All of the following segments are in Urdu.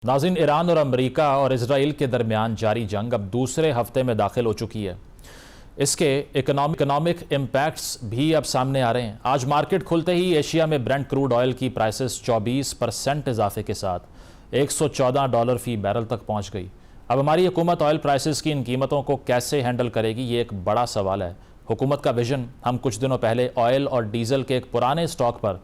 ناظرین، ایران اور امریکہ اور اسرائیل کے درمیان جاری جنگ اب دوسرے ہفتے میں داخل ہو چکی ہے۔ اس کے اکنامک امپیکٹس بھی اب سامنے آ رہے ہیں۔ آج مارکیٹ کھلتے ہی ایشیا میں برنٹ کروڈ آئل کی پرائسز 24% اضافے کے ساتھ $114 فی بیرل تک پہنچ گئی۔ اب ہماری حکومت آئل پرائسز کی ان قیمتوں کو کیسے ہینڈل کرے گی، یہ ایک بڑا سوال ہے۔ حکومت کا ویژن ہم کچھ دنوں پہلے آئل اور ڈیزل کے ایک پرانے سٹاک پر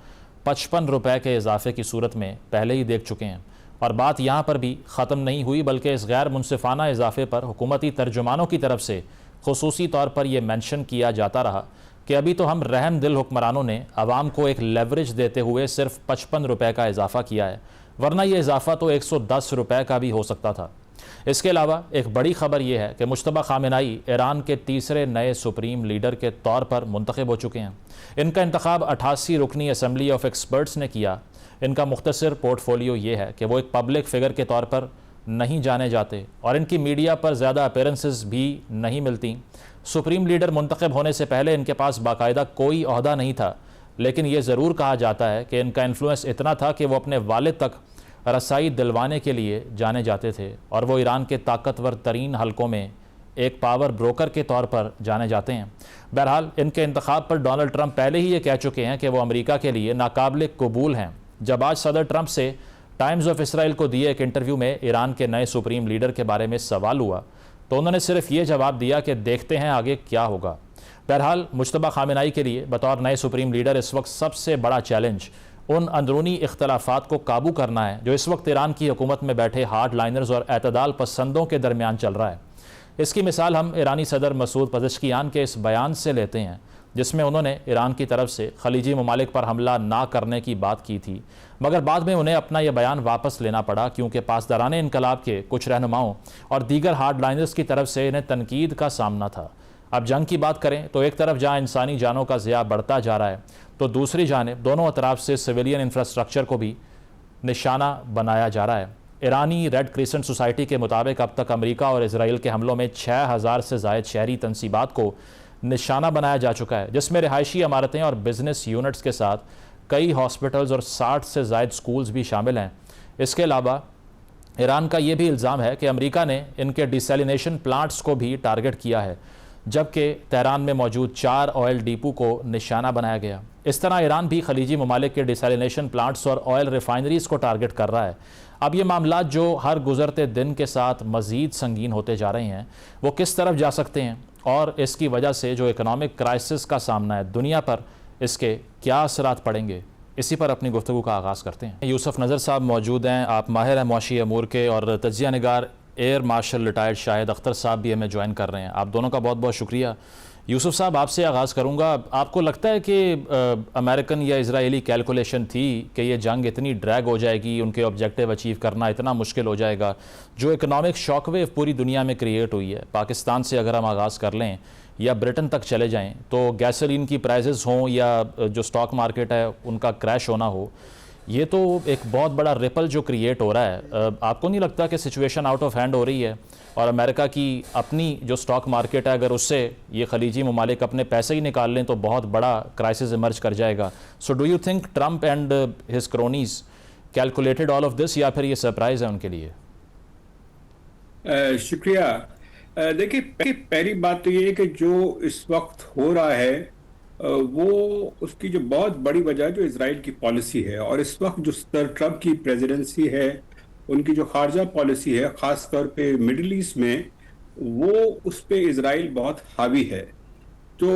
$55 کے اضافے کی صورت میں پہلے ہی دیکھ چکے ہیں، اور بات یہاں پر بھی ختم نہیں ہوئی، بلکہ اس غیر منصفانہ اضافے پر حکومتی ترجمانوں کی طرف سے خصوصی طور پر یہ مینشن کیا جاتا رہا کہ ابھی تو ہم رحم دل حکمرانوں نے عوام کو ایک لیوریج دیتے ہوئے صرف $55 کا اضافہ کیا ہے، ورنہ یہ اضافہ تو $110 کا بھی ہو سکتا تھا۔ اس کے علاوہ ایک بڑی خبر یہ ہے کہ مجتبیٰ خامنہئی ایران کے تیسرے نئے سپریم لیڈر کے طور پر منتخب ہو چکے ہیں۔ ان کا انتخاب 88 رکنی اسمبلی آف ایکسپرٹس نے کیا۔ ان کا مختصر پورٹ فولیو یہ ہے کہ وہ ایک پبلک فگر کے طور پر نہیں جانے جاتے اور ان کی میڈیا پر زیادہ اپیرنسز بھی نہیں ملتی۔ سپریم لیڈر منتخب ہونے سے پہلے ان کے پاس باقاعدہ کوئی عہدہ نہیں تھا، لیکن یہ ضرور کہا جاتا ہے کہ ان کا انفلوئنس اتنا تھا کہ وہ اپنے والد تک رسائی دلوانے کے لیے جانے جاتے تھے، اور وہ ایران کے طاقتور ترین حلقوں میں ایک پاور بروکر کے طور پر جانے جاتے ہیں۔ بہرحال ان کے انتخاب پر ڈونلڈ ٹرمپ پہلے ہی یہ کہہ چکے ہیں کہ وہ امریکہ کے لیے ناقابل قبول ہیں۔ جب آج صدر ٹرمپ سے ٹائمز آف اسرائیل کو دیے ایک انٹرویو میں ایران کے نئے سپریم لیڈر کے بارے میں سوال ہوا تو انہوں نے صرف یہ جواب دیا کہ دیکھتے ہیں آگے کیا ہوگا۔ بہرحال مجتبیٰ خامنہئی کے لیے بطور نئے سپریم لیڈر اس وقت سب سے بڑا چیلنج ان اندرونی اختلافات کو قابو کرنا ہے جو اس وقت ایران کی حکومت میں بیٹھے ہارڈ لائنرز اور اعتدال پسندوں کے درمیان چل رہا ہے۔ اس کی مثال ہم ایرانی صدر مسعود پزشکیان کے اس بیان سے لیتے ہیں جس میں انہوں نے ایران کی طرف سے خلیجی ممالک پر حملہ نہ کرنے کی بات کی تھی، مگر بعد میں انہیں اپنا یہ بیان واپس لینا پڑا کیونکہ پاسداران انقلاب کے کچھ رہنماؤں اور دیگر ہارڈ لائنرز کی طرف سے انہیں تنقید کا سامنا تھا۔ اب جنگ کی بات کریں تو ایک طرف جہاں انسانی جانوں کا ضیاع بڑھتا جا رہا ہے تو دوسری جانب دونوں اطراف سے سویلین انفراسٹرکچر کو بھی نشانہ بنایا جا رہا ہے۔ ایرانی ریڈ کریسنٹ سوسائٹی کے مطابق اب تک امریکہ اور اسرائیل کے حملوں میں 6000 سے زائد شہری تنصیبات کو نشانہ بنایا جا چکا ہے، جس میں رہائشی عمارتیں اور بزنس یونٹس کے ساتھ کئی ہاسپٹلز اور 60 سے زائد سکولز بھی شامل ہیں۔ اس کے علاوہ ایران کا یہ بھی الزام ہے کہ امریکہ نے ان کے ڈیسیلینیشن پلانٹس کو بھی ٹارگٹ کیا ہے، جبکہ تہران میں موجود 4 آئل ڈیپو کو نشانہ بنایا گیا۔ اس طرح ایران بھی خلیجی ممالک کے ڈیسیلینیشن پلانٹس اور آئل ریفائنریز کو ٹارگٹ کر رہا ہے۔ اب یہ معاملات جو ہر گزرتے دن کے ساتھ مزید سنگین ہوتے جا رہے ہیں، وہ کس طرف جا سکتے ہیں، اور اس کی وجہ سے جو اکنامک کرائسس کا سامنا ہے دنیا پر، اس کے کیا اثرات پڑیں گے، اسی پر اپنی گفتگو کا آغاز کرتے ہیں۔ یوسف نظر صاحب موجود ہیں، آپ ماہر ہیں معاشی امور کے، اور تجزیہ نگار ایئر مارشل ریٹائرڈ شاہد اختر صاحب بھی ہمیں جوائن کر رہے ہیں۔ آپ دونوں کا بہت بہت شکریہ۔ یوسف صاحب، آپ سے آغاز کروں گا۔ آپ کو لگتا ہے کہ امریکن یا اسرائیلی کیلکولیشن تھی کہ یہ جنگ اتنی ڈریگ ہو جائے گی، ان کے آبجیکٹیو اچیو کرنا اتنا مشکل ہو جائے گا؟ جو اکنامک شاک ویو پوری دنیا میں کریٹ ہوئی ہے، پاکستان سے اگر ہم آغاز کر لیں یا برٹن تک چلے جائیں، تو گیسولین کی پرائزز ہوں یا جو سٹاک مارکیٹ ہے ان کا کریش ہونا ہو، یہ تو ایک بہت بڑا ریپل جو کریٹ ہو رہا ہے۔ آپ کو نہیں لگتا کہ سچویشن آؤٹ آف ہینڈ ہو رہی ہے، اور امریکہ کی اپنی جو سٹاک مارکیٹ ہے اگر اس سے یہ خلیجی ممالک اپنے پیسے ہی نکال لیں تو بہت بڑا کرائسس ایمرج کر جائے گا؟ So do you think Trump and his cronies calculated all of this, یا پھر یہ سرپرائز ہے ان کے لیے؟ شکریہ۔ دیکھیں، پہلی بات تو یہ ہے کہ جو اس وقت ہو رہا ہے وہ اس کی جو بہت بڑی وجہ جو اسرائیل کی پالیسی ہے، اور اس وقت جو صدر ٹرمپ کی پریزیڈنسی ہے، ان کی جو خارجہ پالیسی ہے خاص طور پہ مڈل ایسٹ میں، وہ اس پہ اسرائیل بہت حاوی ہے۔ تو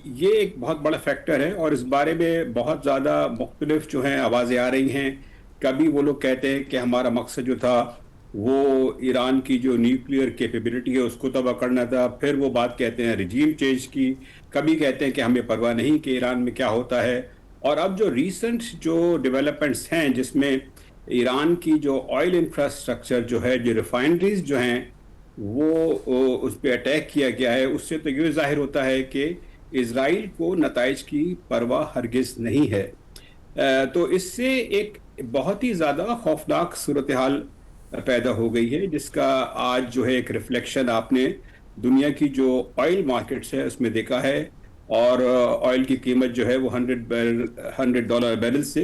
یہ ایک بہت بڑا فیکٹر ہے، اور اس بارے میں بہت زیادہ مختلف جو ہیں آوازیں آ رہی ہیں۔ کبھی وہ لوگ کہتے ہیں کہ ہمارا مقصد جو تھا وہ ایران کی جو نیوکلیئر کیپیبلٹی ہے اس کو تباہ کرنا تھا، پھر وہ بات کہتے ہیں ریجیم چینج کی، کبھی کہتے ہیں کہ ہمیں پرواہ نہیں کہ ایران میں کیا ہوتا ہے۔ اور اب جو ریسنٹ جو ڈیولپمنٹس ہیں جس میں ایران کی جو آئل انفراسٹرکچر جو ہے، جو ریفائنریز جو ہیں، وہ اس پہ اٹیک کیا گیا ہے، اس سے تو یہ ظاہر ہوتا ہے کہ اسرائیل کو نتائج کی پرواہ ہرگز نہیں ہے۔ تو اس سے ایک بہت ہی زیادہ خوفناک صورتحال پیدا ہو گئی ہے، جس کا آج جو ہے ایک ریفلیکشن آپ نے دنیا کی جو آئل مارکیٹس ہے اس میں دیکھا ہے، اور آئل کی قیمت جو ہے وہ $100 بیرل سے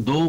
2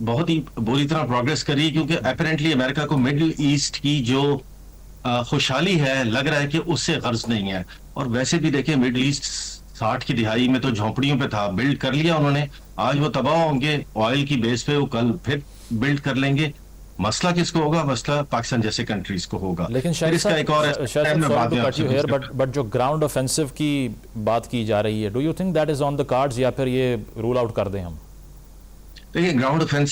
بہت ہی بری طرح پروگریس کری، کیونکہ اپیرنٹلی امریکہ کو مڈل ایسٹ کی جو خوشحالی ہے لگ رہا ہے کہ اس سے غرض نہیں ہے. اور ویسے بھی دیکھیں مڈل ایسٹ 60 کی دہائی میں تو جھونپڑیوں پہ تھا، بلڈ کر لیا انہوں نے، آج وہ تباہ ہوں گے آئل کی بیس پہ، وہ کل پھر بلڈ کر لیں گے. مسئلہ کس کو ہوگا؟ مسئلہ پاکستان جیسے کنٹریز کو ہوگا. لیکن پھر اس کا ایک اور بٹ جو گراؤنڈ آفینسو کی بات کی جا رہی ہے، do you think that is on the cards یا پھر یہ رول آؤٹ کر دیں ہم؟ دیکھیں گراؤنڈ آفینسو